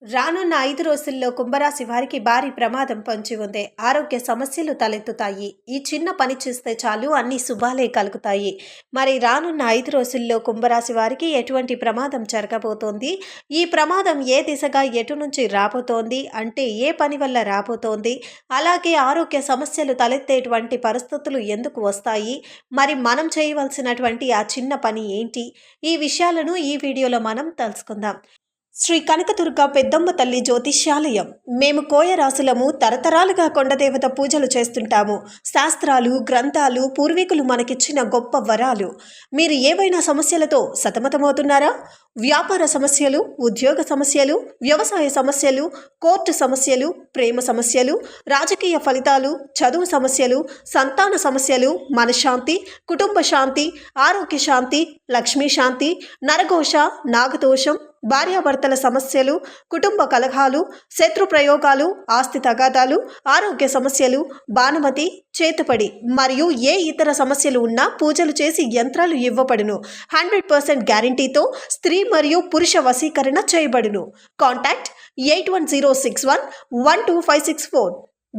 రానున్న 5 రోజుల్లో కుంభరాశి వారికి భారీ ప్రమాదం పొంచి ఉంది. ఆరోగ్య సమస్యలు తలెత్తుతాయి. ఈ చిన్న పని చేస్తే చాలు అన్ని శుభాలే కలుగుతాయి. మరి రానున్న 5 రోజుల్లో కుంభరాశి వారికి ఎటువంటి ప్రమాదం జరగబోతోంది? ఈ ప్రమాదం ఏ దిశగా ఎటు నుంచి రాబోతోంది? అంటే ఏ పని వల్ల రాబోతోంది? అలాగే ఆరోగ్య సమస్యలు తలెత్తేటువంటి పరిస్థితులు ఎందుకు వస్తాయి? మరి మనం చేయవలసినటువంటి ఆ చిన్న పని ఏంటి? ఈ విషయాలను ఈ వీడియోలో మనం తెలుసుకుందాం. శ్రీ కనకదుర్గ పెద్దమ్మ తల్లి జ్యోతిష్యాలయం. మేము కోయ రాసులము. తరతరాలుగా కొండదేవత పూజలు చేస్తుంటాము. శాస్త్రాలు, గ్రంథాలు పూర్వీకులు మనకిచ్చిన గొప్ప వరాలు. మీరు ఏవైనా సమస్యలతో సతమతమవుతున్నారా? వ్యాపార సమస్యలు, ఉద్యోగ సమస్యలు, వ్యవసాయ సమస్యలు, కోర్టు సమస్యలు, ప్రేమ సమస్యలు, రాజకీయ ఫలితాలు, చదువు సమస్యలు, సంతాన సమస్యలు, మనశ్శాంతి, కుటుంబ శాంతి, ఆరోగ్య శాంతి, లక్ష్మీ శాంతి, నరఘోష, నాగదోషం, భార్యాభర్తల సమస్యలు, కుటుంబ కలహాలు, శత్రు ప్రయోగాలు, ఆస్తి తగాదాలు, ఆరోగ్య సమస్యలు, బాణమతి, చేతుపడి మరియు ఏ ఇతర సమస్యలు ఉన్నా పూజలు చేసి యంత్రాలు ఇవ్వబడును. 100% గ్యారంటీతో స్త్రీ మరియు పురుష వశీకరణ చేయబడును. కాంటాక్ట్ 8106112564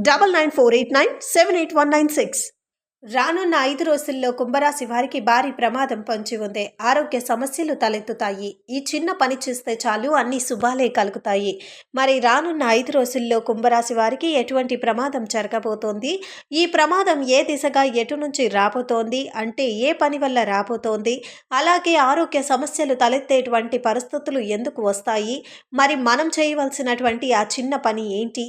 9948978196. రానున్న 5 రోజుల్లో కుంభరాశి వారికి భారీ ప్రమాదం పొంచి ఉంది. ఆరోగ్య సమస్యలు తలెత్తుతాయి. ఈ చిన్న పని చేస్తే చాలు అన్ని శుభాలే కలుగుతాయి. మరి రానున్న 5 రోజుల్లో కుంభరాశి వారికి ఎటువంటి ప్రమాదం జరగబోతోంది? ఈ ప్రమాదం ఏ దిశగా ఎటు నుంచి రాబోతోంది? అంటే ఏ పని వల్ల రాబోతోంది? అలాగే ఆరోగ్య సమస్యలు తలెత్తేటువంటి పరిస్థితులు ఎందుకు వస్తాయి? మరి మనం చేయవలసినటువంటి ఆ చిన్న పని ఏంటి?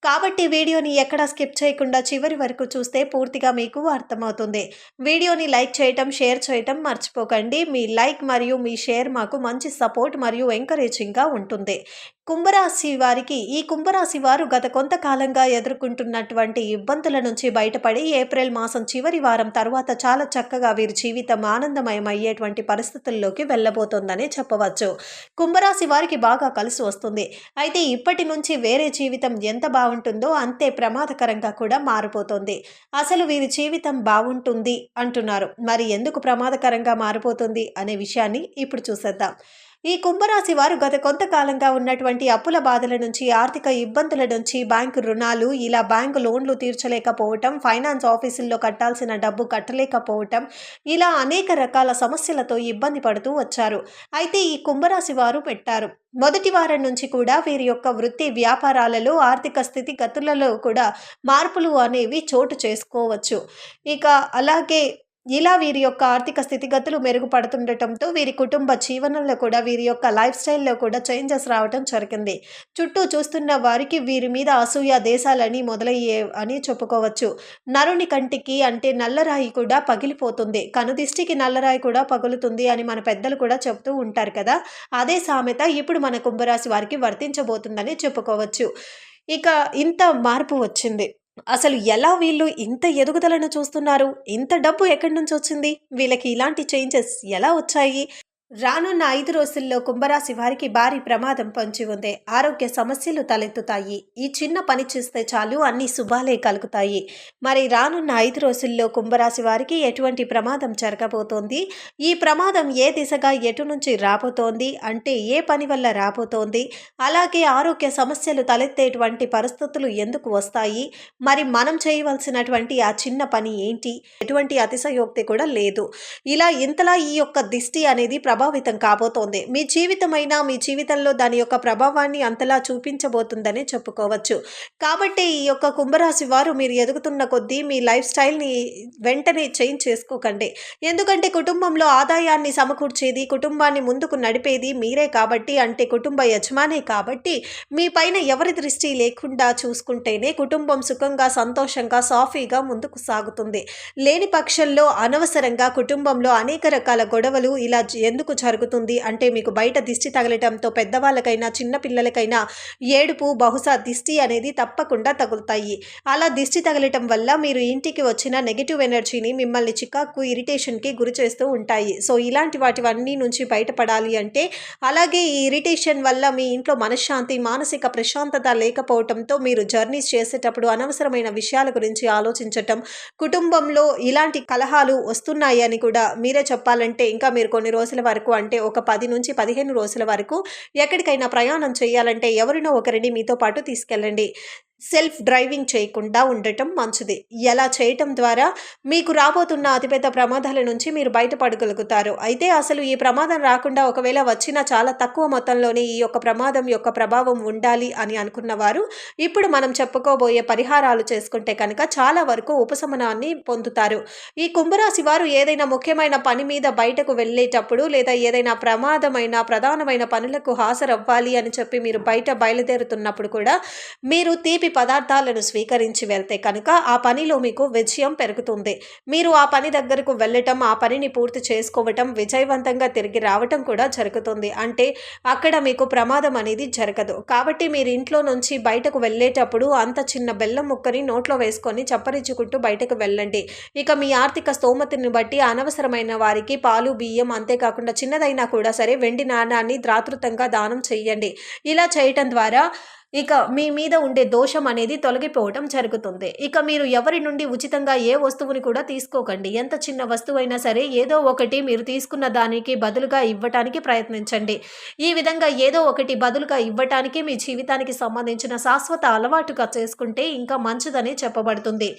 కాబట్టి వీడియోని ఎక్కడా స్కిప్ చేయకుండా చివరి వరకు చూస్తే పూర్తిగా మీకు అర్థమవుతుంది. వీడియోని లైక్ చేయటం, షేర్ చేయటం మర్చిపోకండి. మీ లైక్ మరియు మీ షేర్ మాకు మంచి సపోర్ట్ మరియు ఎంకరేజింగ్గా ఉంటుంది. ఈ కుంభరాశి వారు గత కొంతకాలంగా ఎదుర్కొంటున్నటువంటి ఇబ్బందుల నుంచి బయటపడి ఏప్రిల్ మాసం చివరి వారం తర్వాత చాలా చక్కగా వీరి జీవితం ఆనందమయం అయ్యేటువంటి పరిస్థితుల్లోకి వెళ్ళబోతోందని చెప్పవచ్చు. కుంభరాశి వారికి బాగా కలిసి వస్తుంది. అయితే ఇప్పటి నుంచి వేరే జీవితం ఎంత బాగుంటుందో అంతే ప్రమాదకరంగా కూడా మారిపోతుంది. అసలు వీరి జీవితం బాగుంటుంది అంటున్నారు. మరి ఎందుకు ప్రమాదకరంగా మారిపోతుంది అనే విషయాన్ని ఇప్పుడు చూసేద్దాం. ఈ కుంభరాశి వారు గత కొంతకాలంగా ఉన్నటువంటి అప్పుల బాధల నుంచి, ఆర్థిక ఇబ్బందుల నుంచి, బ్యాంకు రుణాలు, ఇలా బ్యాంకు లోన్లు తీర్చలేకపోవటం, ఫైనాన్స్ ఆఫీసుల్లో కట్టాల్సిన డబ్బు కట్టలేకపోవటం, ఇలా అనేక రకాల సమస్యలతో ఇబ్బంది పడుతూ వచ్చారు. అయితే ఈ కుంభరాశి వారు పెట్టారు. మొదటి వారం నుంచి కూడా వీరి యొక్క వృత్తి వ్యాపారాలలో, ఆర్థిక స్థితిగతులలో కూడా మార్పులు అనేవి చోటు చేసుకోవచ్చు. ఇక అలాగే ఇలా వీరి యొక్క ఆర్థిక స్థితిగతులు మెరుగుపడుతుండటంతో వీరి కుటుంబ జీవనంలో కూడా, వీరి యొక్క లైఫ్ స్టైల్లో కూడా చేంజెస్ రావటం జరిగింది. చుట్టూ చూస్తున్న వారికి వీరి మీద అసూయ దేశాలని మొదలయ్యే అని చెప్పుకోవచ్చు. నరుని కంటికి అంటే నల్లరాయి కూడా పగిలిపోతుంది, కనుదిష్టికి నల్లరాయి కూడా పగులుతుంది అని మన పెద్దలు కూడా చెప్తూ ఉంటారు కదా. అదే సామెత ఇప్పుడు మన కుంభరాశి వారికి వర్తించబోతుందని చెప్పుకోవచ్చు. ఇక ఇంత మార్పు వచ్చింది. అసలు ఎలా వీళ్ళు ఇంత ఎదుగుదలను చూస్తున్నారు? ఇంత డబ్బు ఎక్కడి నుంచి వచ్చింది? వీళ్ళకి ఇలాంటి చేంజెస్ ఎలా వచ్చాయి? రానున్న 5 రోజుల్లో కుంభరాశి వారికి భారీ ప్రమాదం పొంచి ఉంది. ఆరోగ్య సమస్యలు తలెత్తుతాయి. ఈ చిన్న పని చేస్తే చాలు అన్ని శుభాలే కలుగుతాయి. మరి రానున్న 5 రోజుల్లో కుంభరాశి వారికి ఎటువంటి ప్రమాదం జరగబోతోంది? ఈ ప్రమాదం ఏ దిశగా ఎటు నుంచి రాబోతోంది? అంటే ఏ పని వల్ల రాబోతోంది? అలాగే ఆరోగ్య సమస్యలు తలెత్తేటువంటి పరిస్థితులు ఎందుకు వస్తాయి? మరి మనం చేయవలసినటువంటి ఆ చిన్న పని ఏంటి? ఎటువంటి అతిశయోక్తి కూడా లేదు. ఇలా ఇంతలా ఈ యొక్క దిష్టి అనేది ప్రభావితం కాబోతోంది. మీ జీవితమైనా మీ జీవితంలో దాని యొక్క ప్రభావాన్ని అంతలా చూపించబోతుందని చెప్పుకోవచ్చు. కాబట్టి ఈ యొక్క కుంభరాశి వారు మీరు ఎదుగుతున్న కొద్దీ మీ లైఫ్ స్టైల్ని వెంటనే చేంజ్ చేసుకోకండి. ఎందుకంటే కుటుంబంలో ఆదాయాన్ని సమకూర్చేది, కుటుంబాన్ని ముందుకు నడిపేది మీరే కాబట్టి, అంటే కుటుంబ యజమానే కాబట్టి మీ పైన ఎవరి దృష్టి లేకుండా చూసుకుంటేనే కుటుంబం సుఖంగా, సంతోషంగా, సాఫీగా ముందుకు సాగుతుంది. లేని పక్షంలో అనవసరంగా కుటుంబంలో అనేక రకాల గొడవలు ఇలా ఎందుకు జరుగుతుంది అంటే మీకు బయట దిష్టి తగలటంతో పెద్దవాళ్ళకైనా చిన్నపిల్లలకైనా ఏడుపు, బహుశా దిష్టి అనేది తప్పకుండా తగులుతాయి. అలా దిష్టి తగలటం వల్ల మీరు ఇంటికి వచ్చిన నెగిటివ్ ఎనర్జీని మిమ్మల్ని చికాకు, ఇరిటేషన్కి గురి చేస్తూ ఉంటాయి. సో ఇలాంటి వాటివన్నీ నుంచి బయటపడాలి అంటే, అలాగే ఈ ఇరిటేషన్ వల్ల మీ ఇంట్లో మనశ్శాంతి, మానసిక ప్రశాంతత లేకపోవటంతో మీరు జర్నీస్ చేసేటప్పుడు అనవసరమైన విషయాల గురించి ఆలోచించటం, కుటుంబంలో ఇలాంటి కలహాలు వస్తున్నాయి అని కూడా మీరే చెప్పాలంటే ఇంకా మీరు కొన్ని రోజుల వరకు వరకు అంటే ఒక 10 నుంచి 15 రోజుల వరకు ఎక్కడికైనా ప్రయాణం చేయాలంటే ఎవరినో ఒకరిని మీతో పాటు తీసుకెళ్ళండి. సెల్ఫ్ డ్రైవింగ్ చేయకుండా ఉండటం మంచిది. ఎలా చేయటం ద్వారా మీకు రాబోతున్న అతిపెద్ద ప్రమాదాల నుంచి మీరు బయటపడగలుగుతారు. అయితే అసలు ఈ ప్రమాదం రాకుండా ఒకవేళ వచ్చినా చాలా తక్కువ మొత్తంలోనే ఈ యొక్క ప్రమాదం యొక్క ప్రభావం ఉండాలి అని అనుకున్నవారు ఇప్పుడు మనం చెప్పుకోబోయే పరిహారాలు చేసుకుంటే కనుక చాలా వరకు ఉపశమనాన్ని పొందుతారు. ఈ కుంభరాశి వారు ఏదైనా ముఖ్యమైన పని మీద బయటకు వెళ్ళేటప్పుడు లేదా ఏదైనా ప్రధానమైన పనులకు హాజరవ్వాలి అని చెప్పి మీరు బయలుదేరుతున్నప్పుడు కూడా మీరు తీపి పదార్థాలను స్వీకరించి వెళ్తే కనుక ఆ పనిలో మీకు విజయం పెరుగుతుంది. మీరు ఆ పని దగ్గరకు వెళ్ళటం, ఆ పనిని పూర్తి చేసుకోవటం, విజయవంతంగా తిరిగి రావటం కూడా జరుగుతుంది. అంటే అక్కడ మీకు ప్రమాదం అనేది జరగదు. కాబట్టి మీరు ఇంట్లో నుంచి బయటకు వెళ్ళేటప్పుడు అంత చిన్న బెల్లం ముక్కని నోట్లో వేసుకొని చప్పరించుకుంటూ బయటకు వెళ్ళండి. ఇక మీ ఆర్థిక స్తోమతని బట్టి అనవసరమైన వారికి పాలు, బియ్యం, అంతేకాకుండా చిన్నదైనా కూడా సరే వెండి నాణాన్ని త్రాతృతంగా దానం చేయండి. ఇలా చేయటం ద్వారా ఇక మీ మీద ఉండే దోషం అనేది తొలగిపోవటం జరుగుతుంది. ఇక మీరు ఎవరి నుండి ఉచితంగా ఏ వస్తువుని కూడా తీసుకోకండి. ఎంత చిన్న వస్తువైనా సరే ఏదో ఒకటి మీరు తీసుకున్న దానికి బదులుగా ఇవ్వటానికి ప్రయత్నించండి. ఈ విధంగా ఏదో ఒకటి బదులుగా ఇవ్వటానికి మీ జీవితానికి సంబంధించిన శాశ్వత అలవాటుగా చేసుకుంటే ఇంకా మంచిదని చెప్పబడుతుంది.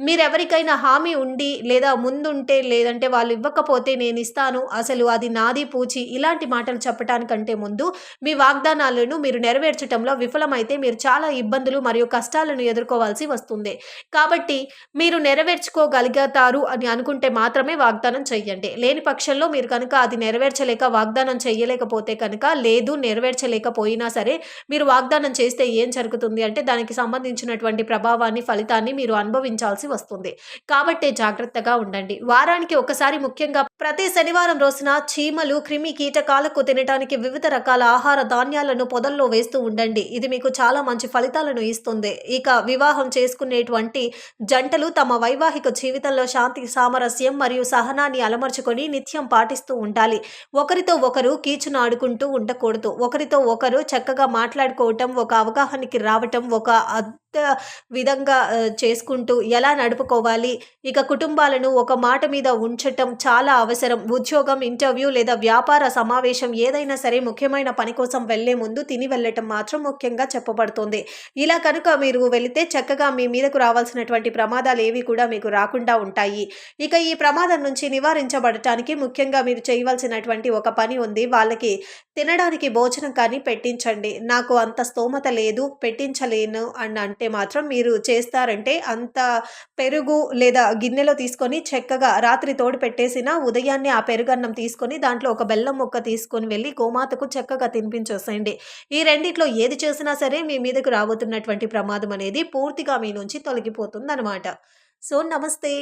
మీరెవరికైనా హామీ ఉండి లేదా ముందుంటే లేదంటే వాళ్ళు ఇవ్వకపోతే నేను ఇస్తాను, అసలు అది నాది పూచి ఇలాంటి మాటలు చెప్పటానికంటే ముందు మీ వాగ్దానాలను మీరు నెరవేర్చటంలో విఫలమైతే మీరు చాలా ఇబ్బందులు మరియు కష్టాలను ఎదుర్కోవాల్సి వస్తుంది. కాబట్టి మీరు నెరవేర్చుకోగలుగుతారు అని అనుకుంటే మాత్రమే వాగ్దానం చెయ్యండి. లేని పక్షంలో మీరు కనుక అది నెరవేర్చలేక వాగ్దానం చెయ్యలేకపోతే కనుక లేదు నెరవేర్చలేకపోయినా సరే మీరు వాగ్దానం చేస్తే ఏం జరుగుతుంది అంటే దానికి సంబంధించినటువంటి ప్రభావాన్ని, ఫలితాన్ని మీరు అనుభవించాల్సి వస్తుంది. కాబట్టి జాగ్రత్తగా ఉండండి. వారానికి ఒకసారి ముఖ్యంగా ప్రతి శనివారం రోజున చీమలు, క్రిమి కీటకాలకు తినడానికి వివిధ రకాల ఆహార ధాన్యాలను పొదల్లో వేస్తూ ఉండండి. ఇది మీకు చాలా మంచి ఫలితాలను ఇస్తుంది. ఇక వివాహం చేసుకునేటువంటి జంటలు తమ వైవాహిక జీవితంలో శాంతి, సామరస్యం మరియు సహనాన్ని అలమర్చుకొని నిత్యం పాటిస్తూ ఉండాలి. ఒకరితో ఒకరు కీచును ఆడుకుంటూ ఉండకూడదు. ఒకరితో ఒకరు చక్కగా మాట్లాడుకోవటం, ఒక అవగాహనకి రావటం, ఒక విధంగా చేసుకుంటూ ఎలా నడుపుకోవాలి, ఇక కుటుంబాలను ఒక మాట మీద ఉంచటం చాలా అవసరం. ఉద్యోగం, ఇంటర్వ్యూ లేదా వ్యాపార సమావేశం ఏదైనా సరే ముఖ్యమైన పని కోసం వెళ్లే ముందు తిని వెళ్ళటం మాత్రం ముఖ్యంగా చెప్పబడుతుంది. ఇలా కనుక మీరు వెళితే చక్కగా మీ మీదకు రావాల్సినటువంటి ప్రమాదాలు ఏవి కూడా మీకు రాకుండా ఉంటాయి. ఇక ఈ ప్రమాదం నుంచి నివారించబడటానికి ముఖ్యంగా మీరు చేయవలసినటువంటి ఒక పని ఉంది. వాళ్ళకి తినడానికి భోజనం కానీ పెట్టించండి. నాకు అంత స్తోమత లేదు, పెట్టించలేను అని అంటే మాత్రం మీరు చేస్తారంటే అంత పెరుగు లేదా గిన్నెలో తీసుకొని చక్కగా రాత్రి తోడు పెట్టేసిన ఉదయాన్నే ఆ పెరుగన్నం తీసుకొని దాంట్లో ఒక బెల్లం ముక్క తీసుకొని వెళ్ళి గోమాతకు చక్కగా తినిపించేసేయండి. ఈ రెండిట్లో ఏది చేసినా సరే మీ మీదకు రాబోతున్నటువంటి ప్రమాదం అనేది పూర్తిగా మీ నుంచి తొలగిపోతుందన్నమాట. సో నమస్తే.